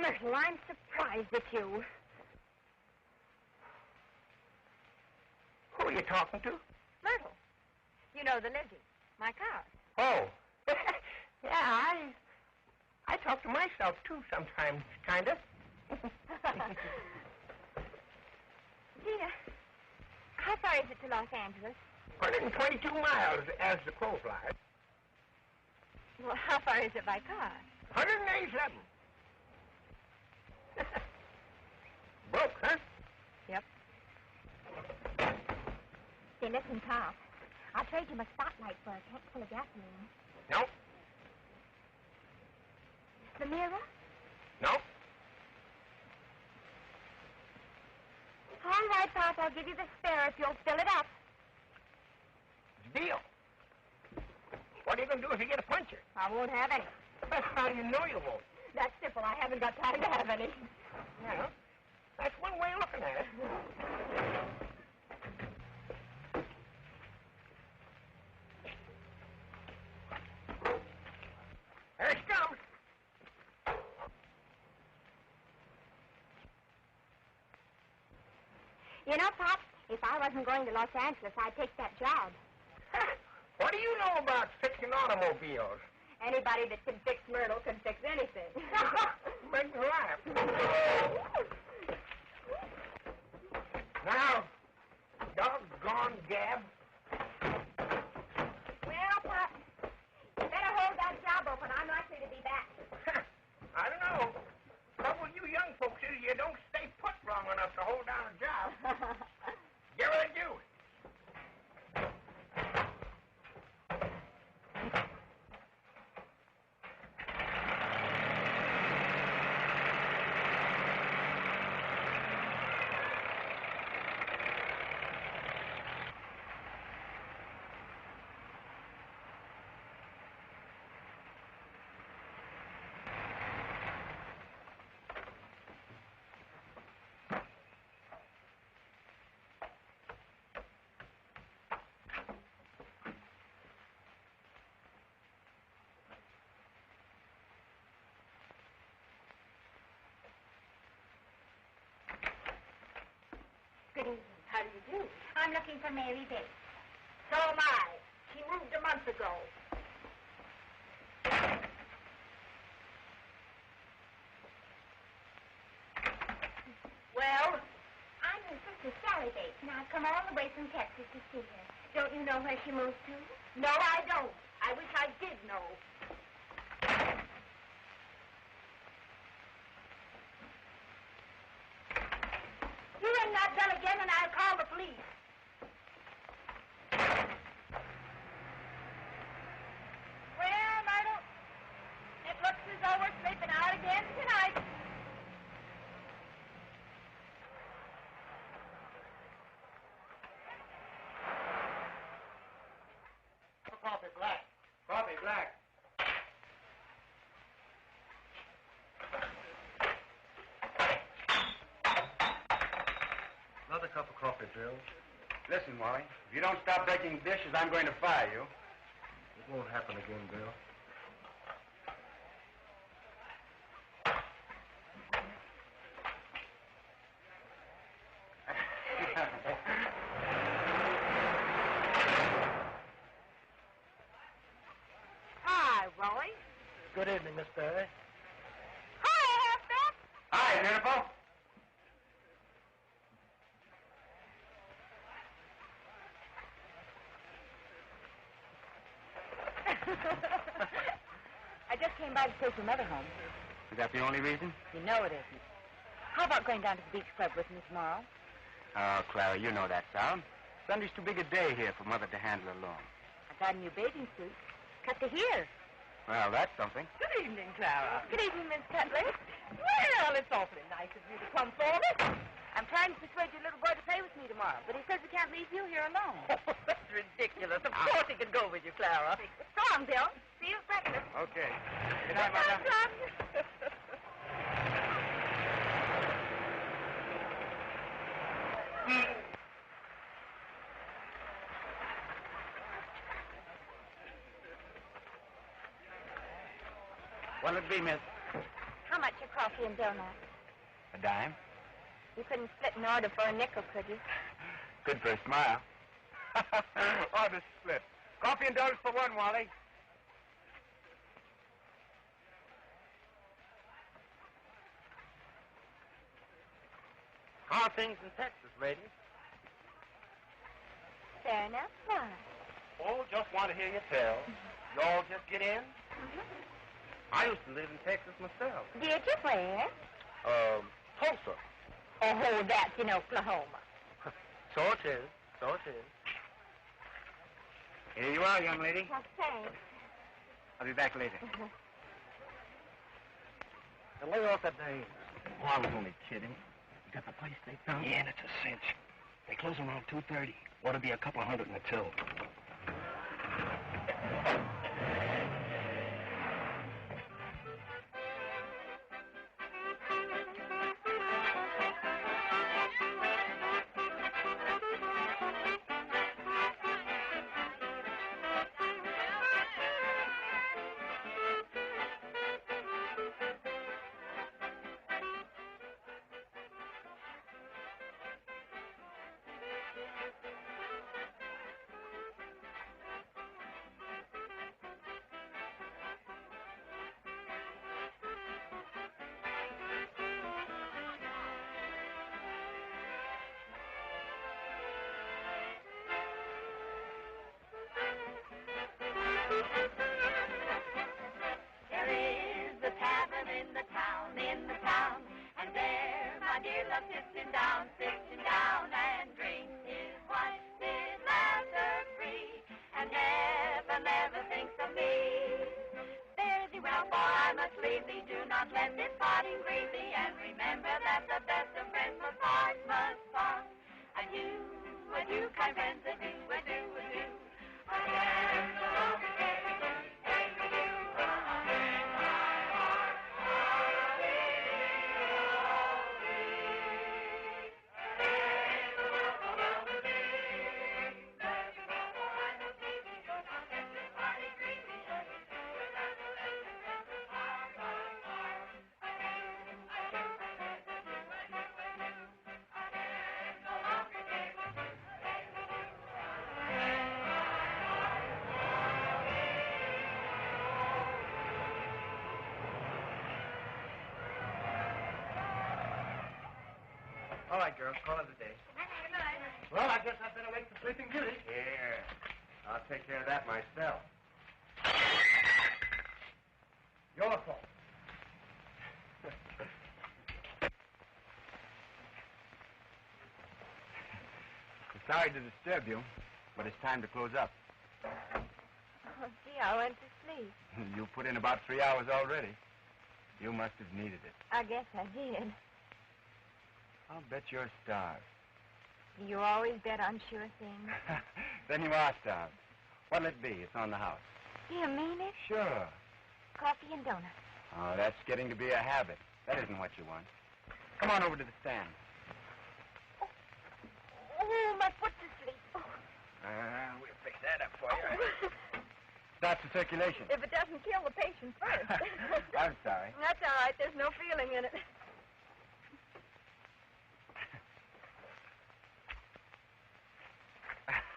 Myrtle, I'm surprised at you. Who are you talking to? Myrtle. You know the Lizzie, my cow. Oh. Yeah, I talk to myself, too, sometimes, kind of. Gina, how far is it to Los Angeles? 122 miles as the crow flies. Well, how far is it by car? 187. Broke, huh? Yep. Say, listen, Carl. I'll trade you my spotlight for a tank full of gasoline. No. The mirror? No. All right, Pop, I'll give you the spare if you'll fill it up. Deal. What are you going to do if you get a puncher? I won't have any. How do you know you won't? That's simple. I haven't got time to have any. Yeah. That's one way of looking at it. There she comes. You know, Pop, if I wasn't going to Los Angeles, I'd take that job. What do you know about fixing automobiles? Anybody that can fix Myrtle can fix anything. Make me laugh. Now, doggone Gab. Well, Pop, you better hold that job open. I'm likely to be back. I don't know. Trouble with you young folks is you don't stay put long enough to hold down a job. Give it a do. Good evening. How do you do? I'm looking for Mary Bates. So am I. She moved a month ago. Well? I'm her sister, Sally Bates, and I've come all the way from Texas to see her. Don't you know where she moved to? No, I don't. I wish I did know. You ring that bell again and I'll call the police. Well, Myrtle, it looks as though we're sleeping out again tonight. Coffee black. Coffee black. Another cup of coffee, Bill. Listen, Wally, if you don't stop breaking dishes, I'm going to fire you. It won't happen again, Bill. Hi, Wally. Good evening, Miss Barry. Hi, Hefner. Hi, beautiful. I just came by to take your mother home. Is that the only reason? You know it isn't. How about going down to the beach club with me tomorrow? Oh, Clara, you know that sound. Sunday's too big a day here for Mother to handle alone. I got a new bathing suit. Cut to here. Well, that's something. Good evening, Clara. Good evening, Miss Cutler. Well, it's awfully nice of you to come for me. I'm trying to persuade your little boy to play with me tomorrow, but he says he can't leave you here alone. Oh, that's ridiculous. Of course he can go with you, Clara. So long, Bill. See you at breakfast. Okay. Good night, Mother. What'll it be, miss? How How much are coffee and donuts? A dime? You couldn't split an order for a nickel, could you? Good for a smile. Order split. Coffee and donuts for one, Wally. How are things in Texas, lady? Fair enough. Why? Oh, just want to hear you tell. You all just get in? I used to live in Texas myself. Did you? Where? Tulsa. Oh, that's in Oklahoma. So it is. So it is. Here you are, young lady. Well, thanks. I'll be back later. Now lay off that name. Oh, I was only kidding. You got the place staked out? Yeah, that's a cinch. They close around 2:30. Ought to be a couple hundred in the till. There is a tavern in the town, and there my dear love sitting down, and drinks his wine, his laughter free, and never thinks of me. Fare thee well, for I must leave thee. Do not let this parting grieve thee, and remember that the best of friends must part, Adieu, kind friends, adieu, adieu, adieu. All right, girls, call it a day. Well, I guess I'd better wake the Sleeping Beauty. Here. I'll take care of that myself. Your fault. Sorry to disturb you, but it's time to close up. Oh, gee, I went to sleep. You put in about 3 hours already. You must have needed it. I guess I did. I'll bet you're starved. You always bet on sure things. Then you are starved. What'll it be? It's on the house. Do you mean it? Sure. Coffee and donuts. Oh, that's getting to be a habit. That isn't what you want. Come on over to the stand. Oh, my foot's asleep. Oh. We'll fix that up for you. Starts the circulation. If it doesn't kill the patient first. I'm sorry. That's all right. There's no feeling in it.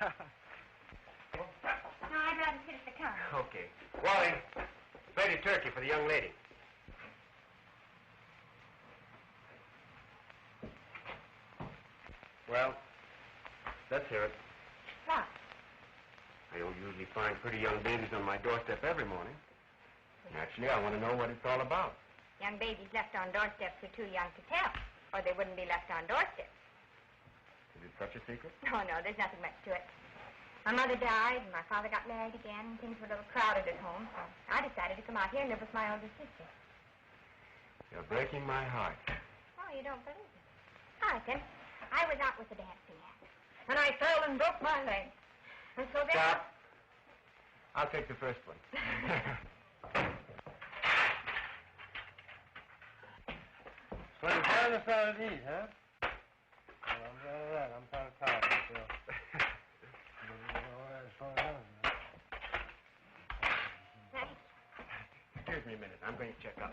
No, I'd rather sit at the counter. Okay. Wally, plate of turkey for the young lady. Well, let's hear it. What? I don't usually find pretty young babies on my doorstep every morning. Naturally, I want to know what it's all about. Young babies left on doorsteps are too young to tell, or they wouldn't be left on doorsteps. Is it such a secret? No, there's nothing much to it. My mother died, and my father got married again, and things were a little crowded at home, so I decided to come out here and live with my older sister. You're breaking my heart. Oh, you don't believe it? I reckon. I was out with the dancing act, and I fell and broke my leg. And so then... Stop. I'll take the first one. So you finally started to eat, huh? Well, I'm glad of that. I'm kind of tired myself. Thanks. Excuse me a minute. I'm going to check up.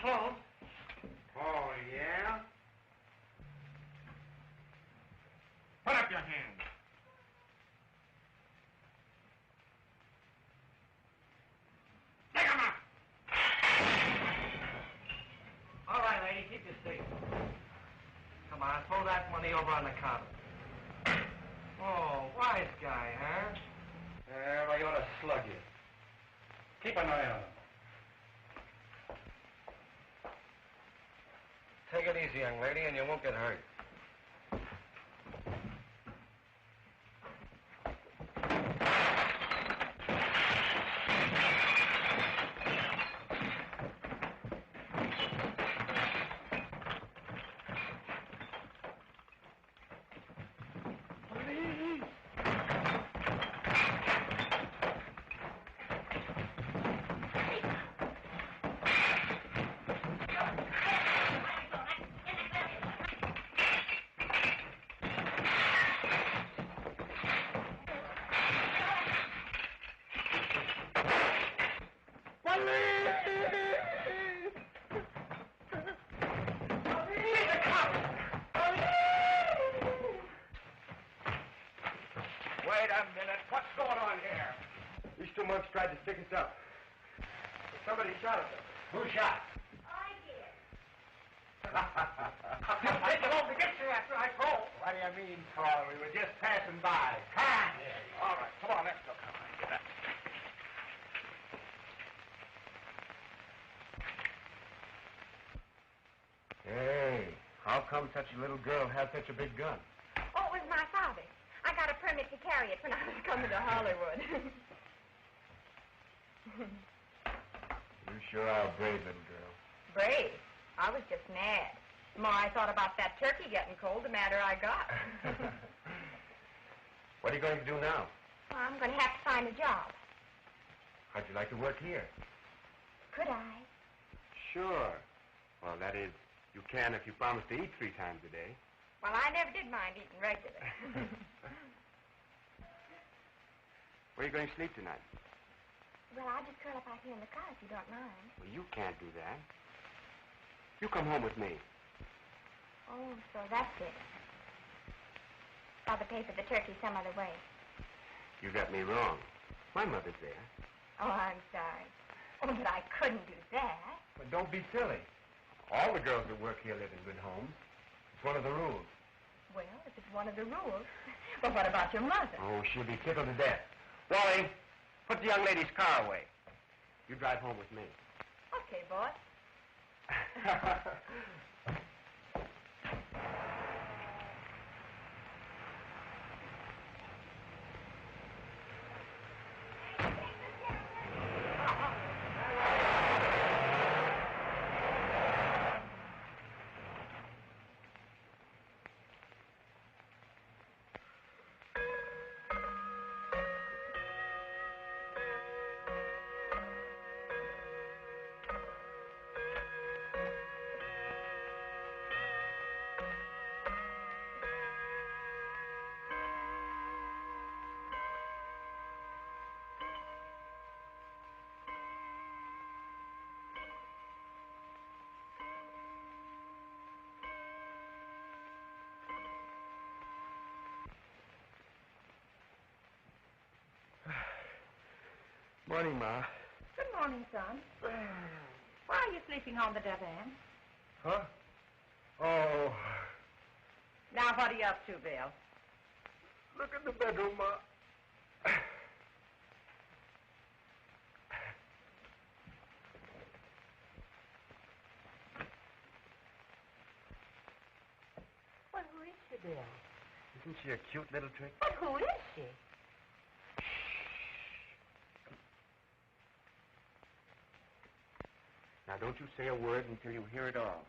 clothes. Oh, yeah? Put up your hands. Take 'em out. All right, lady, keep your seat. Come on, throw that money over on the counter. Oh, wise guy, huh? Well, I ought to slug you. Keep an eye on him. Take it easy, young lady, and you won't get hurt. Wait a minute. What's going on here? These two monks tried to stick us up. Somebody shot at them. Who shot? I did. You take it home to get you after I told. What do you mean, Carl? We were just passing by. Come on. All right, come on, let's go. Come on, get up. Hey, how come such a little girl has such a big gun? Oh, it was my father. I got a permit to carry it when I was coming to Hollywood. You sure are a brave little girl. Brave. I was just mad. The more I thought about that turkey getting cold, the madder I got. What are you going to do now? Well, I'm going to have to find a job. How'd you like to work here? Could I? Sure. Well, that is, you can if you promise to eat 3 times a day. Well, I never did mind eating regular. Where are you going to sleep tonight? Well, I'll just curl up out here in the car if you don't mind. Well, you can't do that. You come home with me. Oh, so that's it. Father pay for the turkey some other way. You got me wrong. My mother's there. Oh, I'm sorry. Oh, but I couldn't do that. But don't be silly. All the girls that work here live in good homes. It's one of the rules. Well, if it's one of the rules. Well, what about your mother? Oh, she'll be tickled to death. Wally, put the young lady's car away. You drive home with me. Okay, boss. Morning, Ma. Good morning, son. Why are you sleeping on the divan? Huh? Oh, Now, what are you up to, Bill? look at the bedroom, Ma. Well, who is she, Bill? Isn't she a cute little trick? But who is she? Now, don't you say a word until you hear it all.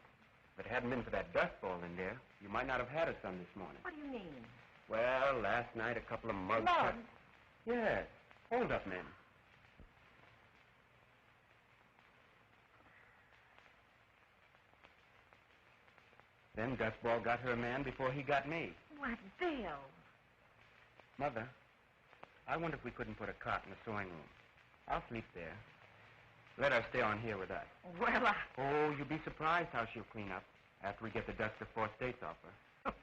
If it hadn't been for that dust ball in there, you might not have had a son this morning. What do you mean? Well, last night a couple of mugs... Mugs? Yes. Hold-up men. Then Dustball got her man before he got me. What, Bill? Mother, I wonder if we couldn't put a cot in the sewing room. I'll sleep there. Let her stay on here with us. Well, Oh, you'll be surprised how she'll clean up after we get the dust of 4 states off her.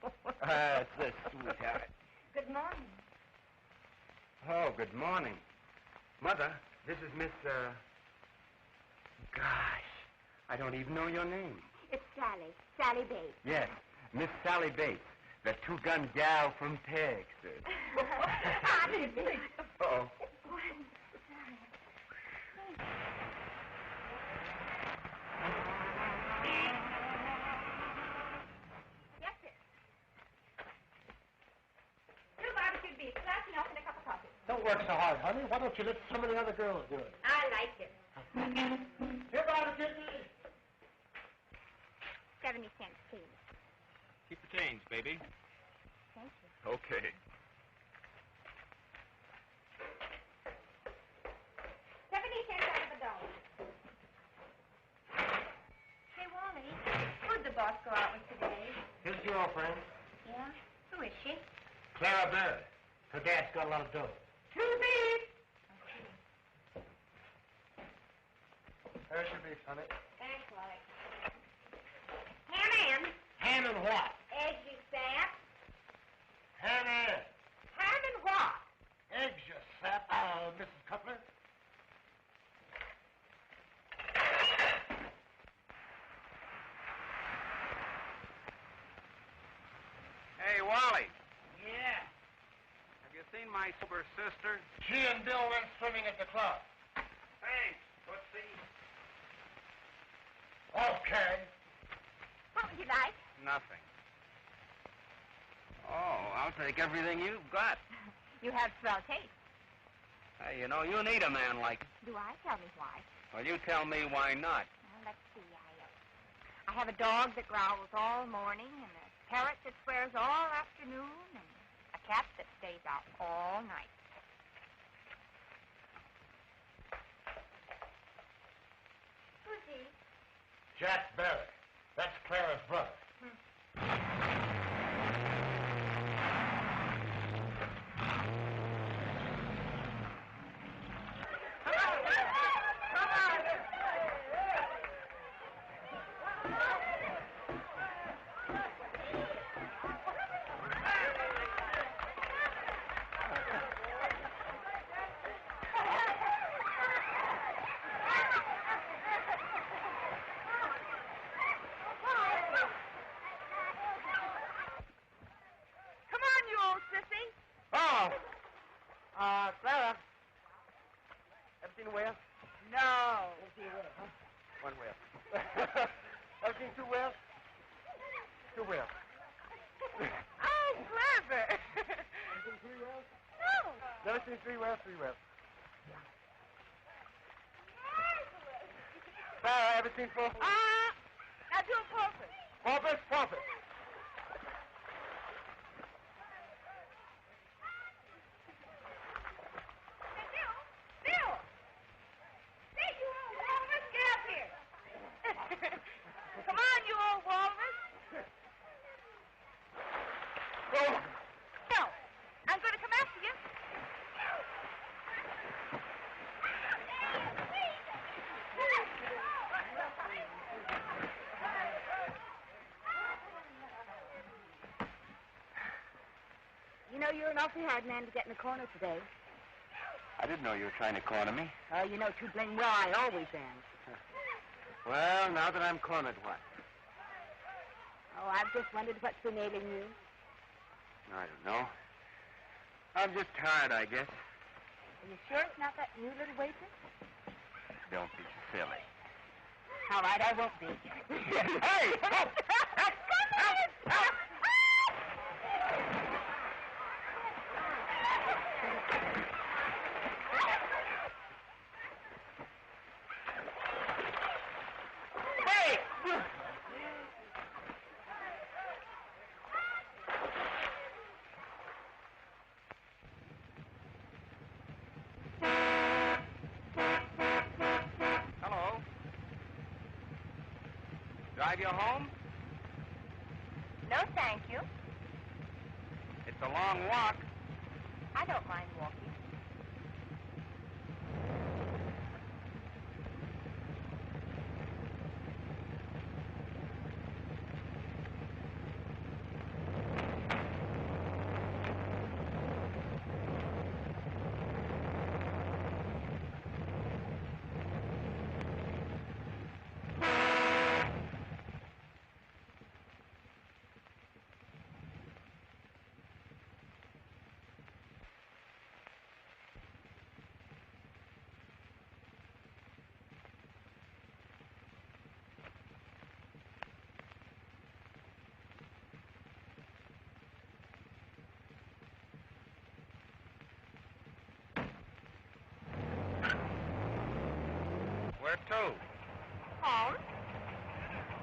That's a sweetheart. Good morning. Oh, good morning. Mother, this is Miss, Gosh, I don't even know your name. It's Sally. Sally Bates. Yes, Miss Sally Bates, the two-gun gal from Texas. Uh-oh. Yes, sir. 2 barbecue beef, glassing off, and a cup of coffee. Don't work so hard, honey. Why don't you let some of the other girls do it? I like it. Here, barbecue beef. 70 cents, please. Keep the change, baby. Thank you. Okay. 70 cents out of $1. Hey, Wally, who'd the boss go out with today? His girlfriend, Yeah? Who is she? Clara Bird. Her dad's got a lot of dough. Too big. There's your beef, honey. Thanks, Wally. Ham and Ham and what? eggs, you sap. Ham and. Ham and what? Eggs, you sap. Mrs. Cutler. Hey, Wally, Yeah. have you seen my sober sister? She and Bill went swimming at the club. Thanks, Tootsie. Okay. What would you like? Nothing. Oh, I'll take everything you've got. You have swell taste. Hey, you know, you need a man like... Do I? Tell me why. Well, you tell me why not. Well, let's see. I have a dog that growls all morning, and a parrot that swears all afternoon, and a cat that stays out all night. Who's he? Jack Barry. That's Clara's brother. Come on, you old sissy. Oh. Clara. Ever seen a whale? No. Ever seen a whale, huh? One whale. Ever seen 2 whales? 2 whales. Oh, clever. Ever seen 3 whales? No. Never seen 3 whales? 3 whales. Clara, ever seen 4? Now do a porpoise. Porpoise, porpoise. Bill! Hey, you old walrus, get up here. Come on, you old walrus. Oh. No, I'm going to come after you. You know, you're an awfully hard man to get in the corner today. I didn't know you were trying to corner me. Oh, you know too blame well I always am. Well, now that I'm cornered, what? Oh, I've just wondered what's been ailing you. I don't know. I'm just tired, I guess. Are you sure it's not that new little waitress? Don't be silly. All right, I won't be. Hey! Hello. Drive you home? No, thank you. It's a long walk. I don't mind walking. Where to? Home?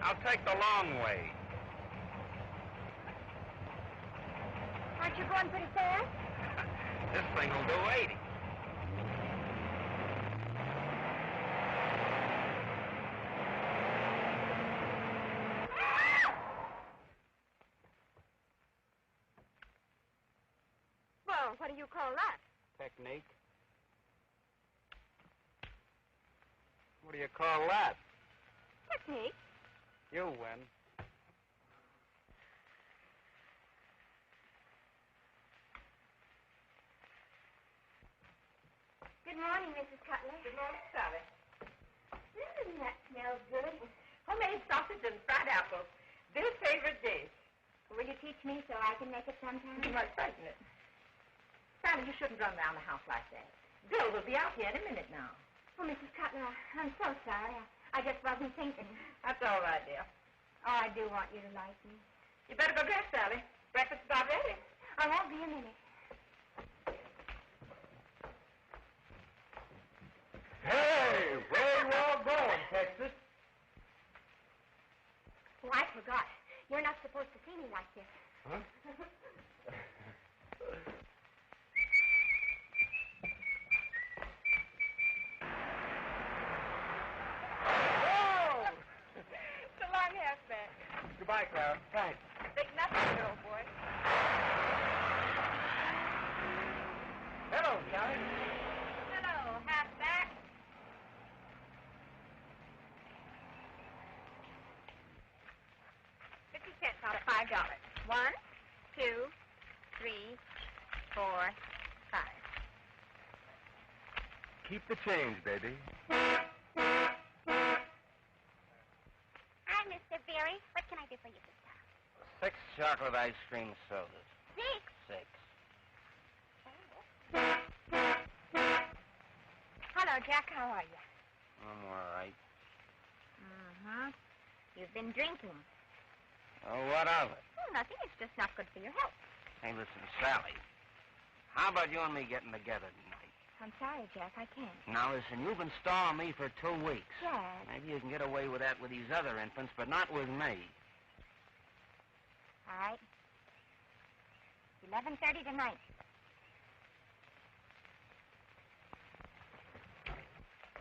I'll take the long way. Aren't you going pretty fast? This thing will do 80. Well, what do you call that? Technique. What do you call that? Technique. You win. Good morning, Mrs. Cutler. Good morning, Sally. That smells good. Homemade sausage and fried apples. Bill's favorite dish. Will you teach me so I can make it sometime? You might frighten it. Sally, you shouldn't run around the house like that. Bill will be out here any minute now. Oh, Mrs. Cutler, I'm so sorry. I just wasn't thinking. That's all right, dear. Oh, I do want you to like me. You better go dress, Sally. Breakfast's about ready. I won't be a minute. Hey, where you all going, Texas? Oh, I forgot. You're not supposed to see me like this. Huh? So long, halfback. Goodbye, Clara. Thanks. Think nothing of it, old boy. Hello, Sally. Hello, halfback. $50 out of $5. 1, 2, 3, 4, 5. Keep the change, baby. Hi, Mr. Berry. What can I do for you this time? 6 chocolate ice cream sodas. 6. 6. Hello, Jack. How are you? I'm all right. Mm-hmm. You've been drinking. Oh, what of it? Oh, nothing. It's just not good for your health. Hey, listen, Sally. How about you and me getting together tonight? I'm sorry, Jack. I can't. Now, listen, you've been stalling me for 2 weeks. Jack. Maybe you can get away with that with these other infants, but not with me. All right. 11:30 tonight.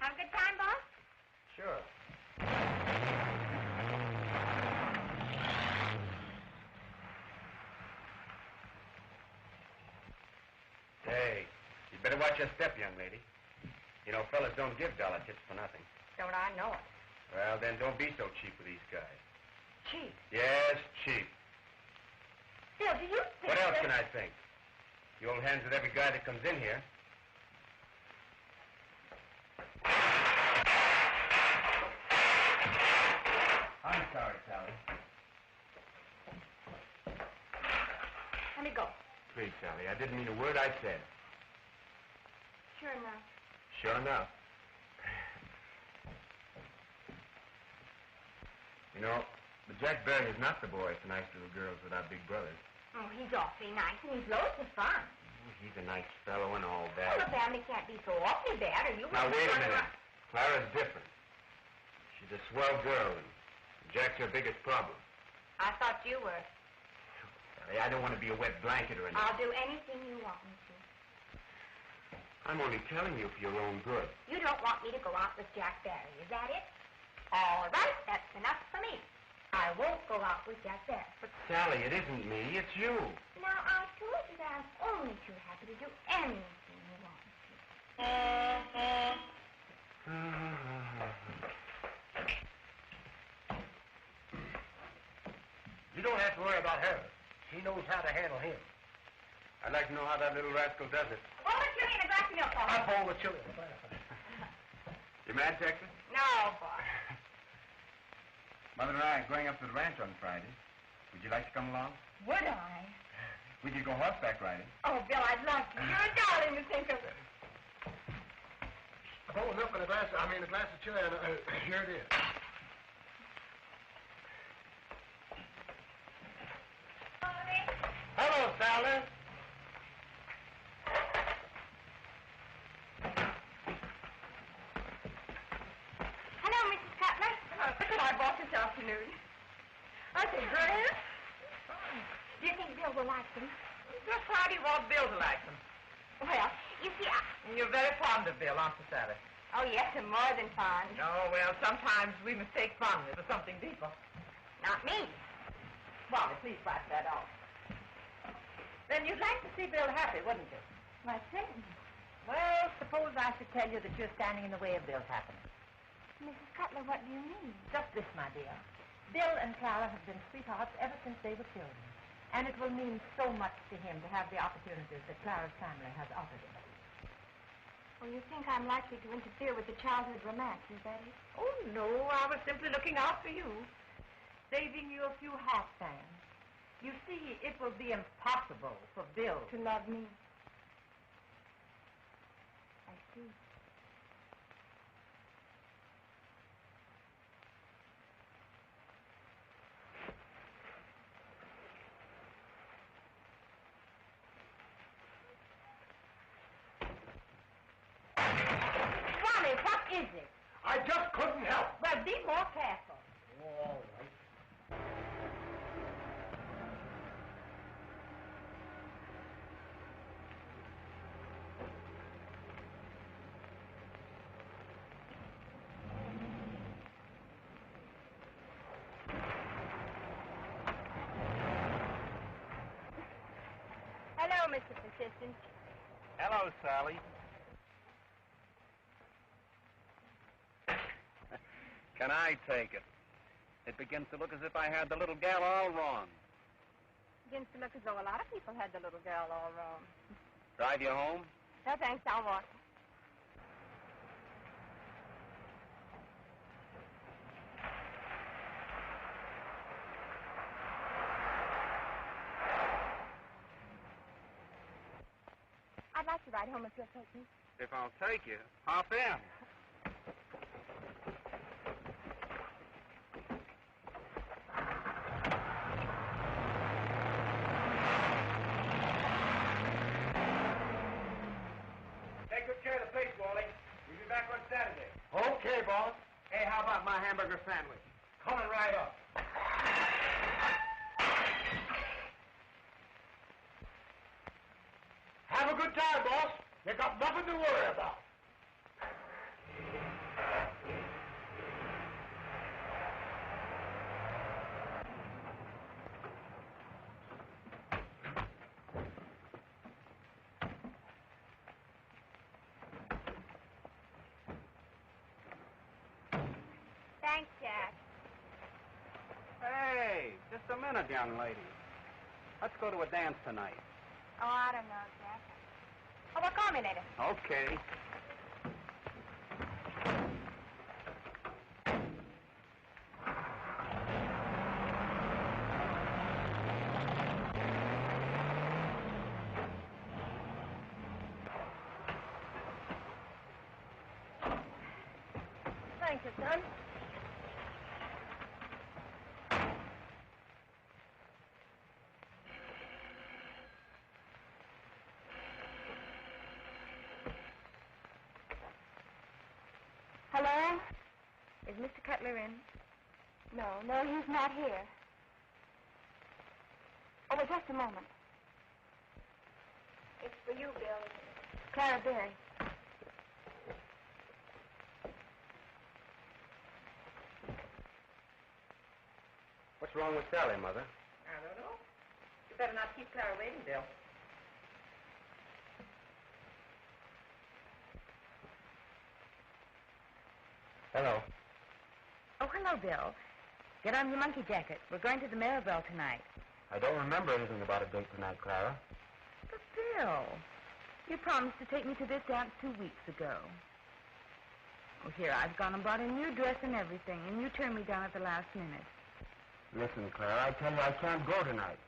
Have a good time, boss? Sure. Hey, you better watch your step, young lady. You know, fellas don't give dollar tips for nothing. Don't I know it? Well, then don't be so cheap with these guys. Cheap. Yes, cheap. Bill, do you think What else that... can I think? You hold hands with every guy that comes in here. I'm sorry, Sally. Let me go. Please, Sally, I didn't mean a word I said. Sure enough. Sure enough. You know, the Jack Barry is not the boy for nice little girls without big brothers. Oh, he's awfully nice, and he's loads of fun. He's a nice fellow and all Well, the that. family can't be so awfully bad, or you Now, wouldn't wait a run minute. around- Clara's different. She's a swell girl, and Jack's her biggest problem. I thought you were. Sally, I don't want to be a wet blanket or anything. I'll do anything you want me to. I'm only telling you for your own good. You don't want me to go out with Jack Barry, is that it? All right, that's enough for me. I won't go out with Jack Barry. But, Sally, it isn't me, it's you. Now, I told you that I'm only too happy to do anything you want me You don't have to worry about her. She knows how to handle him. I'd like to know how that little rascal does it. Hold the chili and a glass of milk, I'll Paul. hold the chili. You mad, Texas? No, boy. Mother and I are going up to the ranch on Friday. Would you like to come along? Would I? We could go horseback riding. Oh, Bill, I'd love to. You're a darling to think of it. A bowl of milk and a glass of chili, and here it is. Hello, Sally. afternoon. I say, Grant, Do you think Bill will like them? just how do you want Bill to like them? Well, you see, You're very fond of Bill, aren't you, Sally? Oh, yes, I'm more than fond. No, well, sometimes we mistake fondness for something deeper. Not me. Molly, please wipe that off. Then you'd like to see Bill happy, wouldn't you? Why, certainly. Well, suppose I should tell you that you're standing in the way of Bill's happiness. Mrs. Cutler, what do you mean? Just this, my dear. Bill and Clara have been sweethearts ever since they were children. And it will mean so much to him to have the opportunities that Clara's family has offered him. Well, you think I'm likely to interfere with the childhood romance, is that it? Oh, no, I was simply looking out for you. Saving you a few hat bands. You see, it will be impossible for Bill To love me. I see. Ronnie, what is it? I just couldn't help. Well, be more careful. All right. Hello, Mr. Persistent. Hello, Sally. Can I take it? It begins to look as if I had the little gal all wrong. Begins to look as though a lot of people had the little girl all wrong. Drive you home? No, thanks, I'll walk. I'd like to ride home if you'll take me. If I'll take you, hop in. Take good care of the place, Wally. We'll be back on Saturday. Okay, boss. Hey, how about my hamburger sandwich? Coming right up. Have a good time, boss. You got nothing to worry about. Thanks, Jack. Hey, just a minute, young lady. Let's go to a dance tonight. Oh, I don't know, Jack. Oh, well, call me later. Okay. Thank you, son. Hello? Is Mr. Cutler in? No, he's not here. Oh, well, just a moment. It's for you, Bill. Clara Berry. What's wrong with Sally, Mother? I don't know. You better not keep Clara waiting, Bill. Hello. Oh, hello, Bill. Get on your monkey jacket. We're going to the Maribel tonight. I don't remember anything about a date tonight, Clara. But, Bill, you promised to take me to this dance 2 weeks ago. Well, here, I've gone and bought a new dress and everything, and you turned me down at the last minute. Listen, Clara, I tell you I can't go tonight.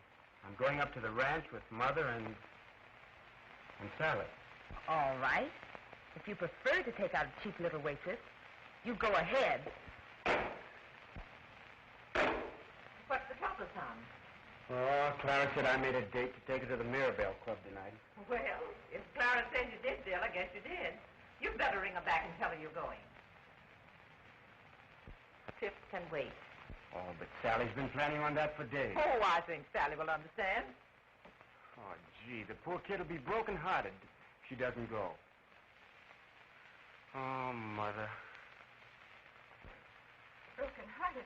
I'm going up to the ranch with Mother and Sally. All right. If you prefer to take out a cheap little waitress, you go ahead. What's the trouble, Tom? Oh, Clara said I made a date to take her to the Mirabelle Club tonight. Well, if Clara says you did, Bill, I guess you did. You'd better ring her back and tell her you're going. Trips can wait. Oh, but Sally's been planning on that for days. Oh, I think Sally will understand. Oh, gee, the poor kid will be broken-hearted if she doesn't go. Oh, Mother. Broken-hearted?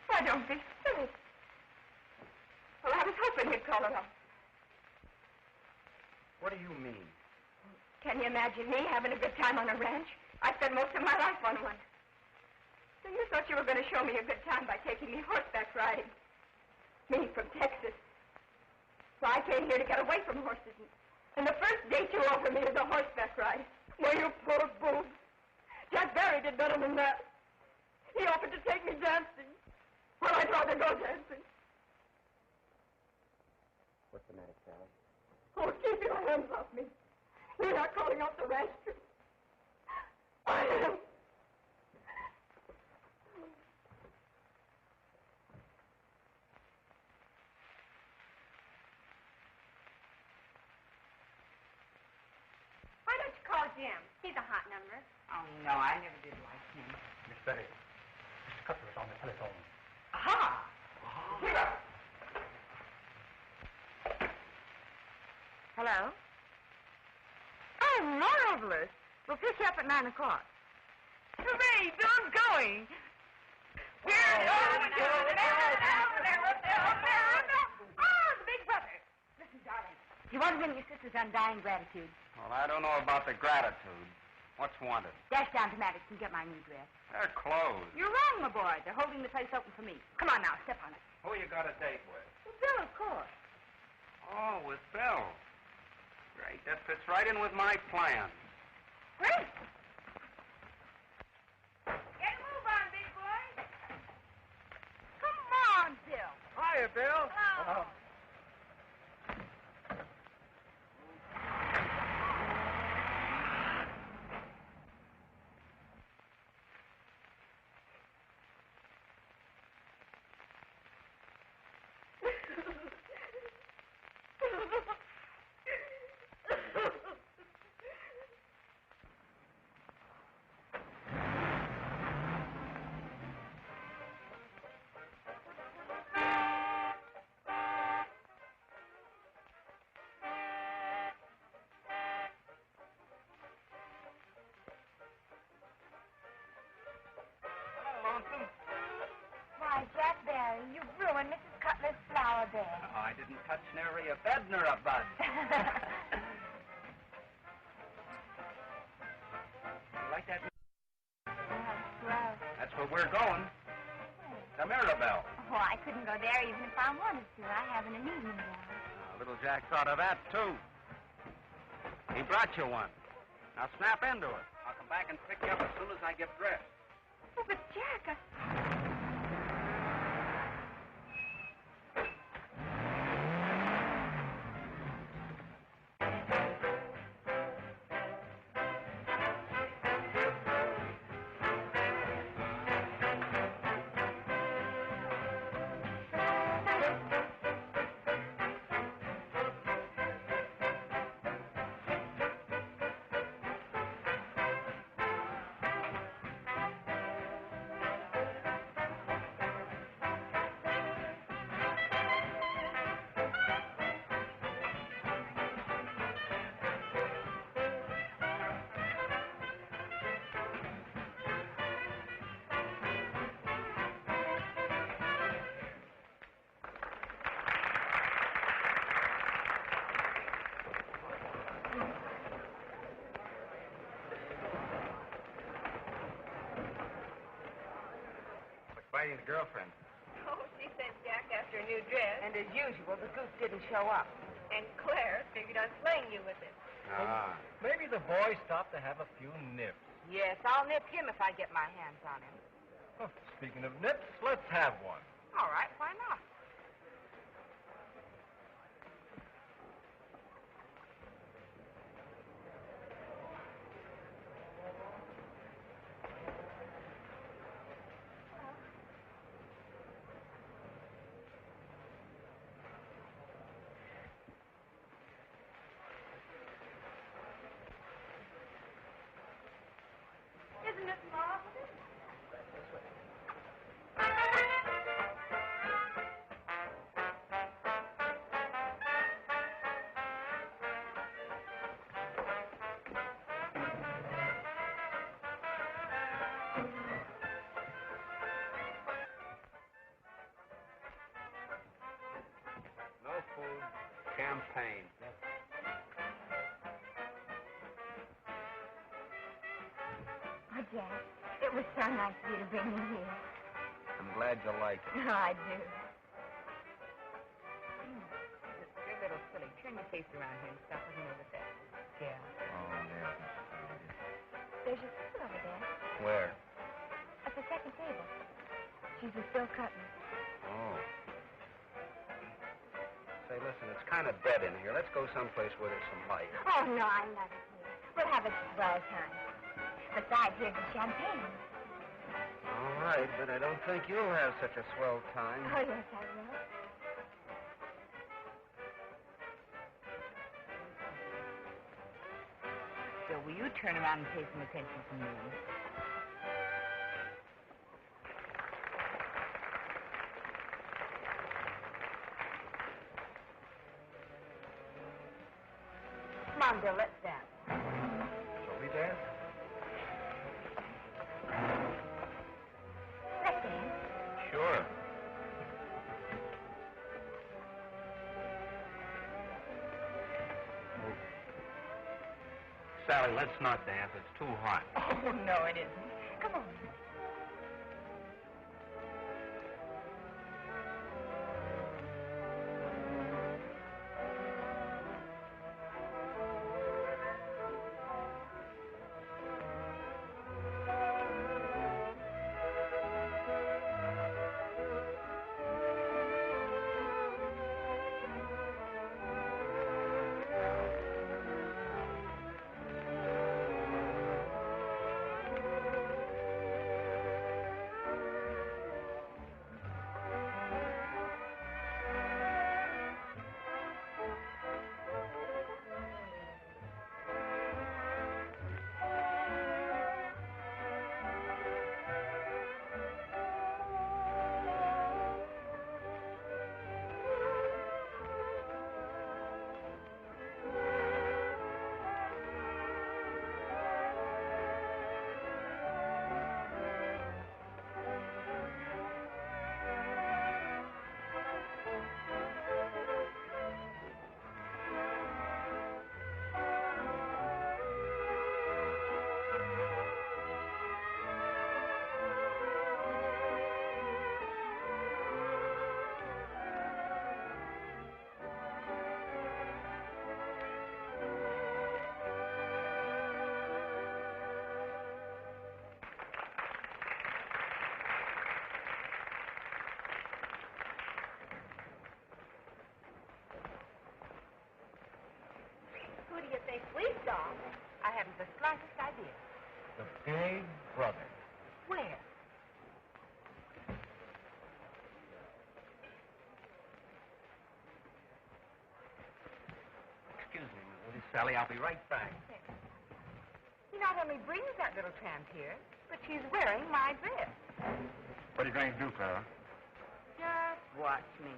Why, don't be silly. Well, I was hoping he'd call her up. What do you mean? Can you imagine me having a good time on a ranch? I spent most of my life on one. So you thought you were going to show me a good time by taking me horseback riding. Me from Texas. So I came here to get away from horses. And the first date you offered me is a horseback ride. Well, you poor boob. Jack Barry did better than that. He offered to take me dancing. Well, I'd rather go dancing. What's the matter, Sally? Oh, keep your hands off me. You're not calling off the ranch. I am. Why don't you call Jim? He's a hot number. Oh, no, I never did like him. Miss Betty, Mr. Cutler's on the telephone. Aha! Here. Hello? Oh, marvelous. We'll pick you up at 9 o'clock. Hooray, Bill's going. We're going. Oh, the big brother. Listen, darling. You want to win your sister's undying gratitude? Well, I don't know about the gratitude. What's wanted? Dash down to Maddox and get my new dress. They're closed. You're wrong, my boy. They're holding the place open for me. Come on now, step on it. Who you got a date with? Well, Bill, of course. Oh, with Bill. Great. That fits right in with my plans. Great. Get a move on, big boy. Come on, Bill. Hiya, Bill. Hello. Why, Jack Barry, you ruined Mrs. Cutler's flower bed. Oh, I didn't touch nary a bed nor a bud. You like that? Well, That's where we're going. To Mirabelle. oh, I couldn't go there even if I wanted to. I haven't an evening gown. Little Jack thought of that, too. He brought you one. Now snap into it. I'll come back and pick you up as soon as I get dressed. Oh, but Jack, Fighting the girlfriend. Oh, she sent Jack after a new dress. And as usual, the goose didn't show up. And Claire figured on slaying you with it. Ah. Maybe the boy stopped to have a few nips. Yes, I'll nip him if I get my hands on him. Oh, speaking of nips, let's have one. All right, why not? isn't it marvelous? champagne. Oh, Jack, it was so nice of you to bring me here. I'm glad you like it. Oh, I do. You're a little silly. Turn your face around here and stop looking over there. Yeah. Oh, there. There's your sister over there. Where? At the second table. She's still cutting. Oh. Say, listen, it's kind of dead in here. Let's go someplace where there's some light. Oh, no, I love it here. We'll have a swell time. Besides, here's the champagne. All right, but I don't think you'll have such a swell time. Oh, yes, I will. So will you turn around and pay some attention to me? Come on, Bill, let's dance. Shall we dance? Let's dance. Sure. Sally, let's not dance. It's too hot. Oh, no, it isn't. Come on. Who do you think we saw? I haven't the slightest idea. The Big Brother. Where? Excuse me, Miss Sally. I'll be right back. He not only brings that little tramp here, but she's wearing my dress. What are you going to do, Clara? Just watch me.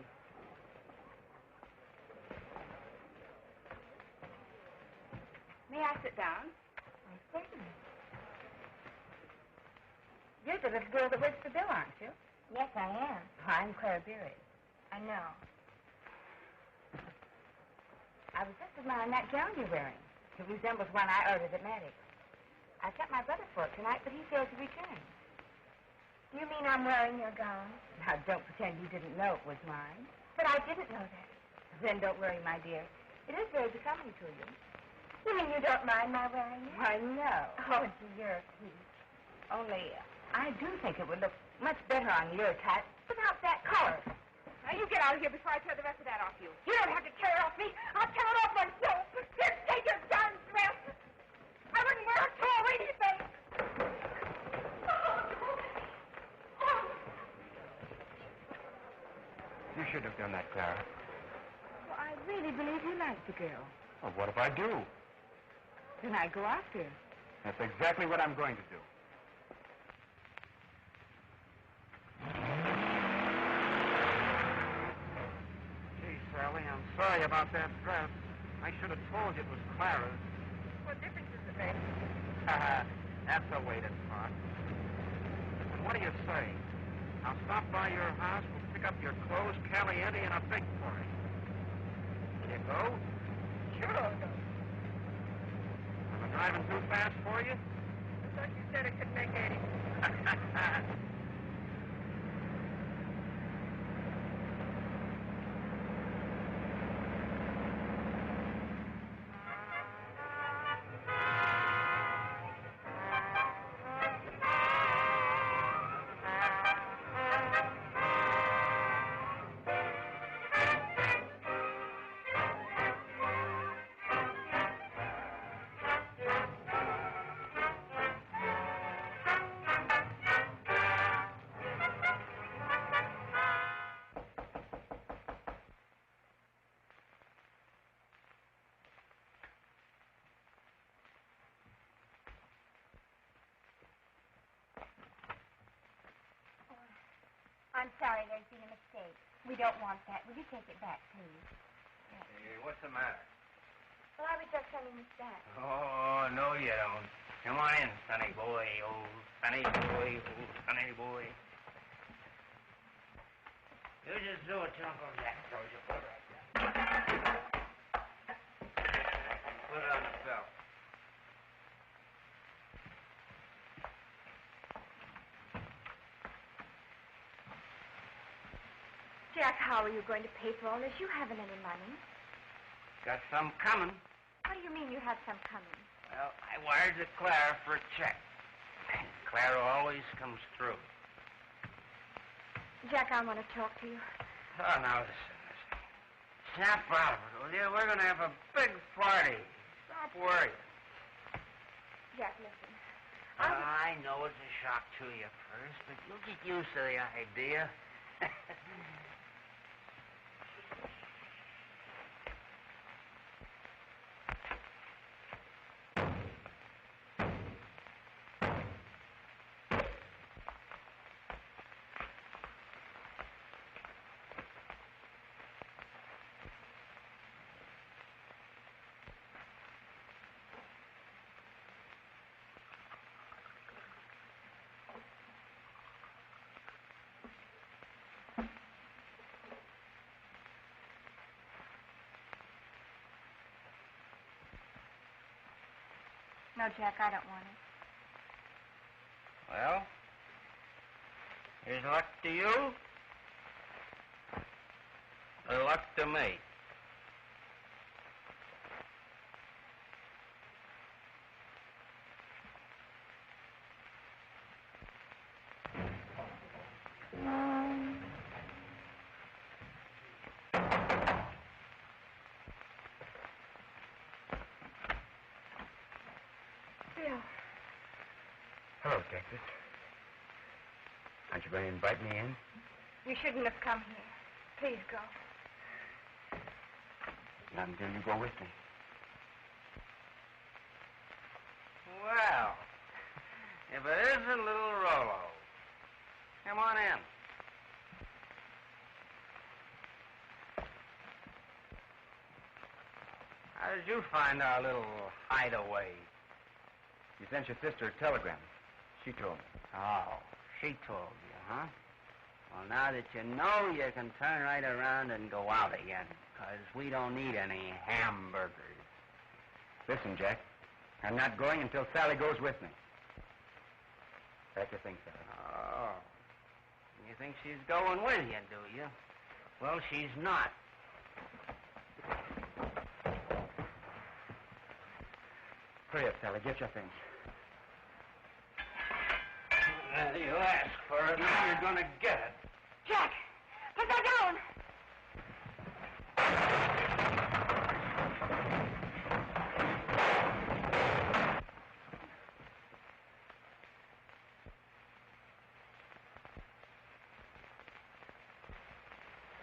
May I sit down? Certainly. You're the little girl that works for Bill, aren't you? Yes, I am. I'm Clara Beery. I know. I was just admiring that gown you're wearing. It resembles one I ordered at Maddox. I sent my brother for it tonight, but he failed to return. Do you mean I'm wearing your gown? Now, don't pretend you didn't know it was mine. But I didn't know that. Then don't worry, my dear. It is very becoming to you. You mean you don't mind my wearing it? Why, no. Oh, gee, you're a peach. Only, I do think it would look much better on your type without that collar. Now, you get out of here before I tear the rest of that off you. You don't have to tear it off me. I'll tear it off myself. Here, take your darn dress. I wouldn't wear it to anything. You should have done that, Clara. Well, I really believe you like the girl. Well, what if I do? Then I go after her. That's exactly what I'm going to do. Gee, Sally, I'm sorry about that dress. I should have told you it was Clara's. What difference does it make? That's a way to talk. Listen, what do you say? I'll stop by your house, we'll pick up your clothes, caliente, and a big party. you go. Sure I'll go. Am I driving too fast for you? I thought you said it could make 80. I'm sorry, there's been a mistake. We don't want that. Will you take it back, please? Hey, what's the matter? Well, I was just sending this back. Oh, no, you don't. Come on in, Sonny boy, old Sonny boy, old Sonny boy. You just do what your Uncle Jack told you. Put it right there. Put it on the belt. Jack, how are you going to pay for all this? You haven't any money. Got some coming. What do you mean you have some coming? Well, I wired to Clara for a check. Clara always comes through. Jack, I want to talk to you. Oh, now listen. Snap out of it, will you? We're going to have a big party. Stop worrying. Jack, listen. I know it's a shock to you first, but you'll get used to the idea. No, Jack, I don't want it. Well, here's luck to you. Or luck to me. Bill. Hello, Texas. Aren't you going to invite me in? You shouldn't have come here. Please go. Not until you go with me. Well, if it isn't little Rollo. Come on in. How did you find our little hideaway? You sent your sister a telegram. She told me. Oh, she told you, huh? Well, now that you know, you can turn right around and go out again, because we don't need any hamburgers. Listen, Jack. I'm not going until Sally goes with me. That you think, Sally? Oh. You think she's going with you, do you? Well, she's not. Hurry up, Sally. Get your things. You ask for it, now you're going to get it. Jack, put that down.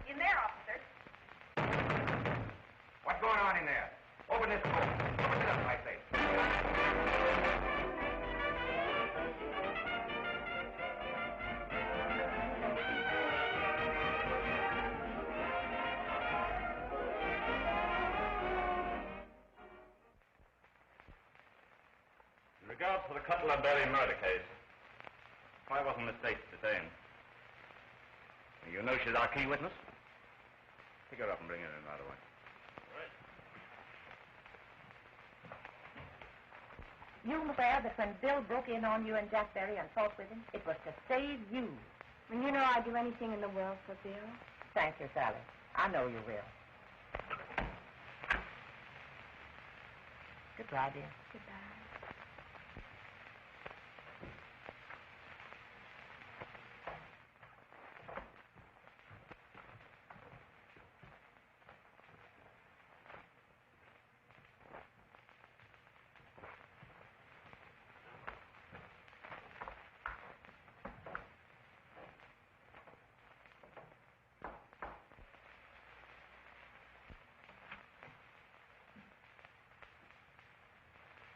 In there, officer. What's going on in there? Open this door. Open it up, I say. In regards to the Cutler Berry murder case, why wasn't Miss States detained? You know she's our key witness? Pick her up and bring her in right away. Right. You swear that when Bill broke in on you and Jack Berry and fought with him, it was to save you. And you know I'd do anything in the world for Bill. Thank you, Sally. I know you will. Goodbye, dear. Goodbye.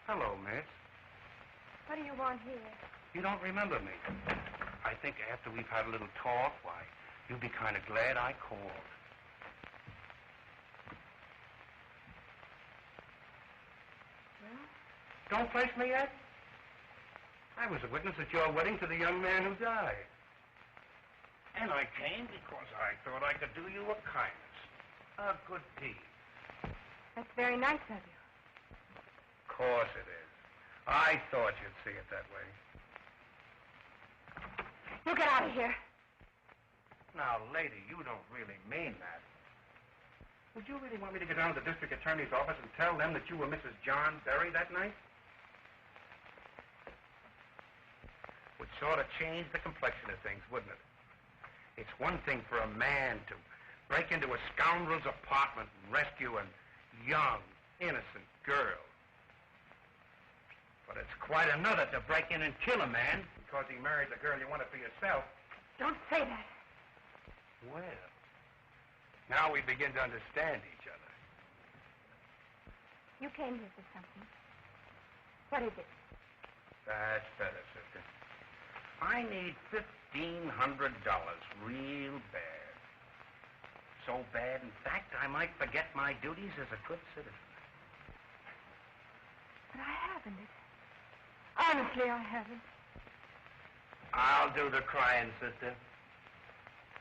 Hello, miss. What do you want here? You don't remember me. I think after we've had a little talk, why, you'll be kind of glad I called. Well? Don't place me yet? I was a witness at your wedding to the young man who died. And I came because I thought I could do you a kindness. A good deed. That's very nice of you. Of course it is. I thought you'd see it that way. You get out of here. Now, lady, you don't really mean that. Would you really want me to go down to the district attorney's office and tell them that you were Mrs. John Berry that night? Would sort of change the complexion of things, wouldn't it? It's one thing for a man to break into a scoundrel's apartment and rescue a young, innocent girl. But it's quite another to break in and kill a man because he married the girl you wanted for yourself. Don't say that. Well, now we begin to understand each other. You came here for something. What is it? That's better, sister. I need $1,500 real bad. So bad, in fact, I might forget my duties as a good citizen. But I haven't. Honestly, I haven't. I'll do the crying, sister.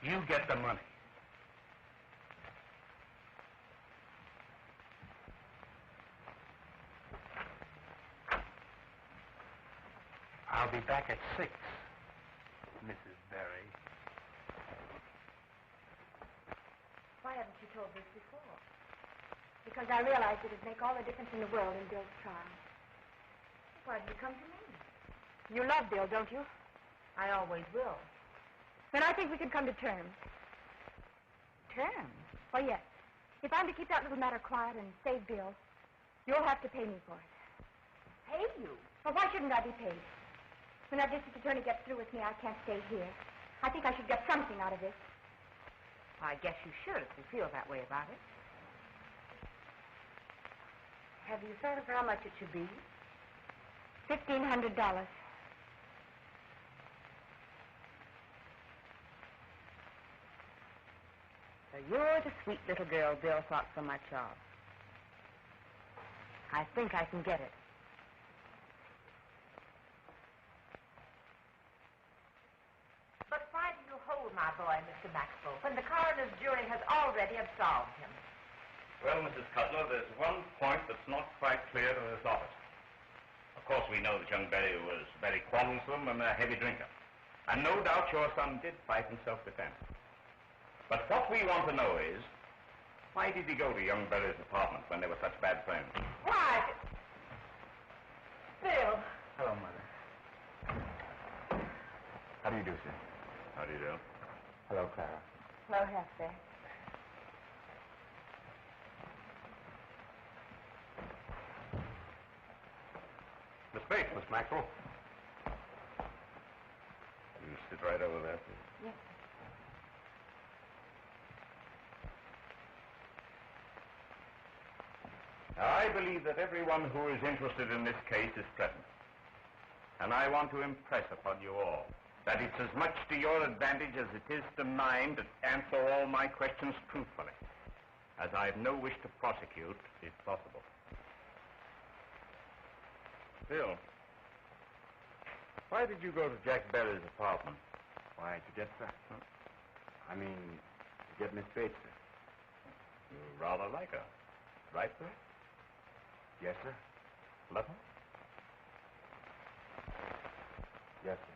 You get the money. I'll be back at 6, Mrs. Berry. Why haven't you told this before? Because I realized it'd make all the difference in the world in Bill's trial. Why did you come to me? You love Bill, don't you? I always will. Then I think we can come to terms. Terms? Why, yes. If I'm to keep that little matter quiet and save Bill, you'll have to pay me for it. Pay you? Well, why shouldn't I be paid? When that district attorney gets through with me, I can't stay here. I think I should get something out of this. I guess you should if you feel that way about it. Have you thought of how much it should be? $1,500. So you're the sweet little girl Bill thought so much of. I think I can get it. But why do you hold my boy, Mr. Maxwell, when the coroner's jury has already absolved him? Well, Mrs. Cutler, there's one point that's not quite clear to this office. Of course, we know that young Berry was very quarrelsome and a heavy drinker. And no doubt your son did fight in self-defense. But what we want to know is, why did he go to young Berry's apartment when they were such bad friends? Why? Bill. Hello, Mother. How do you do, sir? How do you do? Hello, Clara. Hello, Hester. Miss Bates, Miss Maxwell. You sit right over there, please. Yes. I believe that everyone who is interested in this case is present. And I want to impress upon you all that it's as much to your advantage as it is to mine to answer all my questions truthfully, as I have no wish to prosecute, if possible. Bill, why did you go to Jack Berry's apartment? Why, to get that? Huh? I mean, to get Miss Bates, sir. You rather like her, right, sir? Yes, sir. Love her? Yes, sir.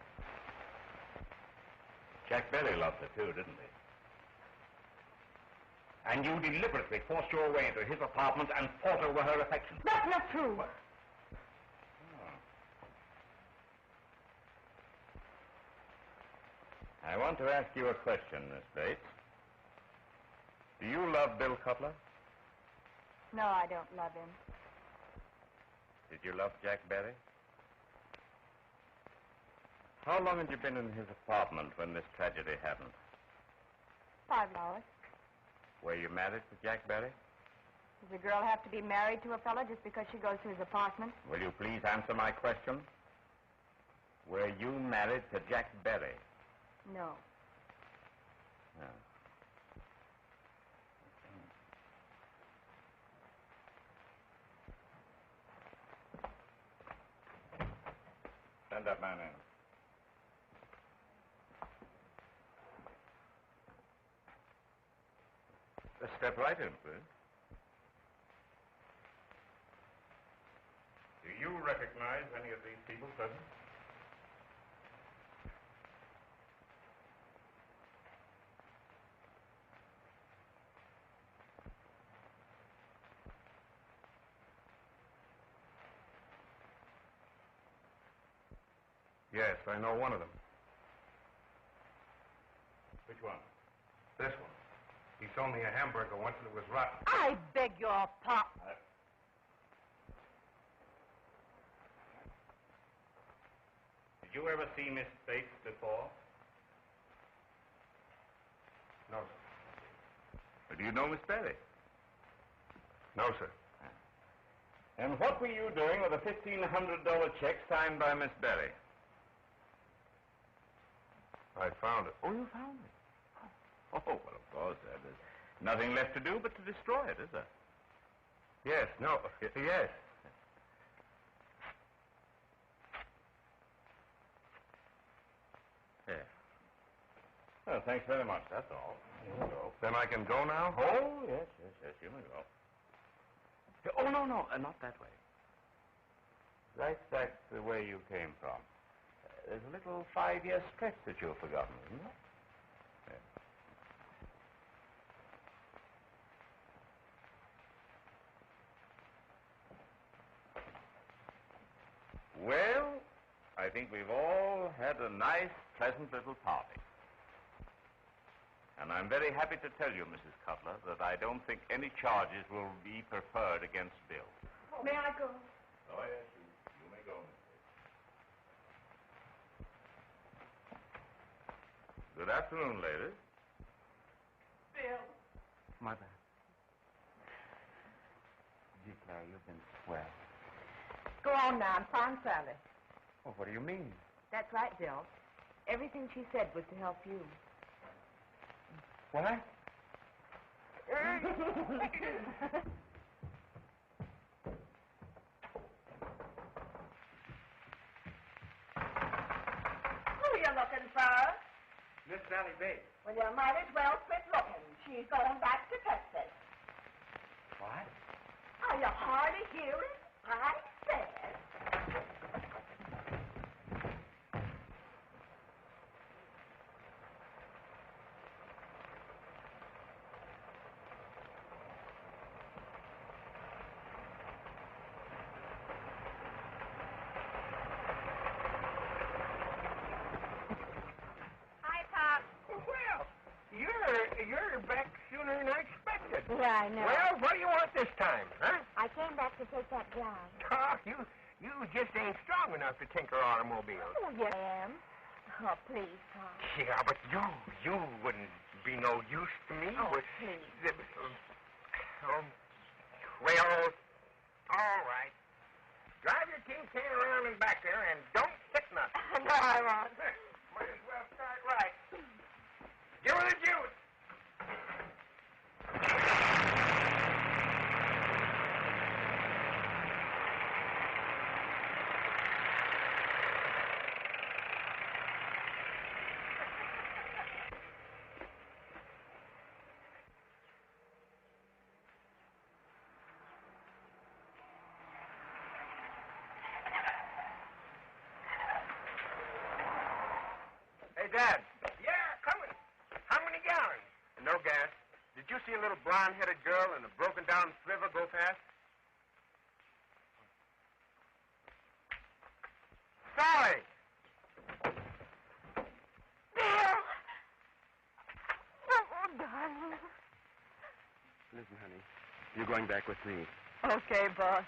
Jack Berry loved her, too, didn't he? And you deliberately forced your way into his apartment and fought over her affection. That's not true. What? I want to ask you a question, Miss Bates. Do you love Bill Cutler? No, I don't love him. Did you love Jack Berry? How long had you been in his apartment when this tragedy happened? 5 hours. Were you married to Jack Berry? Does a girl have to be married to a fellow just because she goes to his apartment? Will you please answer my question? Were you married to Jack Berry? No. No. Send that man in. Step right in, please. Do you recognize any of these people present? Yes, I know one of them. Which one? This one. He sold me a hamburger once and it was rotten. I beg your pardon. Did you ever see Miss Bates before? No, sir. Do you know Miss Berry? No, sir. And what were you doing with a $1,500 check signed by Miss Berry? I found it. Oh, you found it? Oh, well, of course, there's nothing left to do but to destroy it, is there? Yes, no, yes. Yes. Well, thanks very much, that's all. Here we go. Then I can go now? Oh, yes, you may go. Oh, no, not that way. Right back the way you came from. There's a little 5-year stretch that you've forgotten, isn't there? Yes. Well, I think we've all had a nice, pleasant little party. And I'm very happy to tell you, Mrs. Cutler, that I don't think any charges will be preferred against Bill. May I go? Oh, yes, you may go, Miss Bates. Good afternoon, ladies. Bill. Mother. Gee, Clara, you've been swell. Go on now and find Sally. Oh, what do you mean? That's right, Bill. Everything she said was to help you. What? Who are you looking for? Miss Sally Bates. Well, you might as well quit looking. She's going back to Texas. What? Are you hard of hearing? I said. Hi, Pop. Well, you're back sooner than I expected. Yeah, I know. Well, what do you want this time, huh? I came back to take that glass. Oh, you just ain't strong enough to tinker automobiles. Oh, yes, I am. Oh, please, Tom. Yeah, but you wouldn't be no use to me. Oh, Would- please. Well, all right. Drive your tin can around and back there and don't hit nothing. No, I won't. Might as well start right. Give her the juice. Dad. Yeah, coming. How many gallons? No gas. Did you see a little blonde-headed girl in a broken-down flivver go past? Sally! Bill! Oh, darling. Listen, honey. You're going back with me. Okay, boss.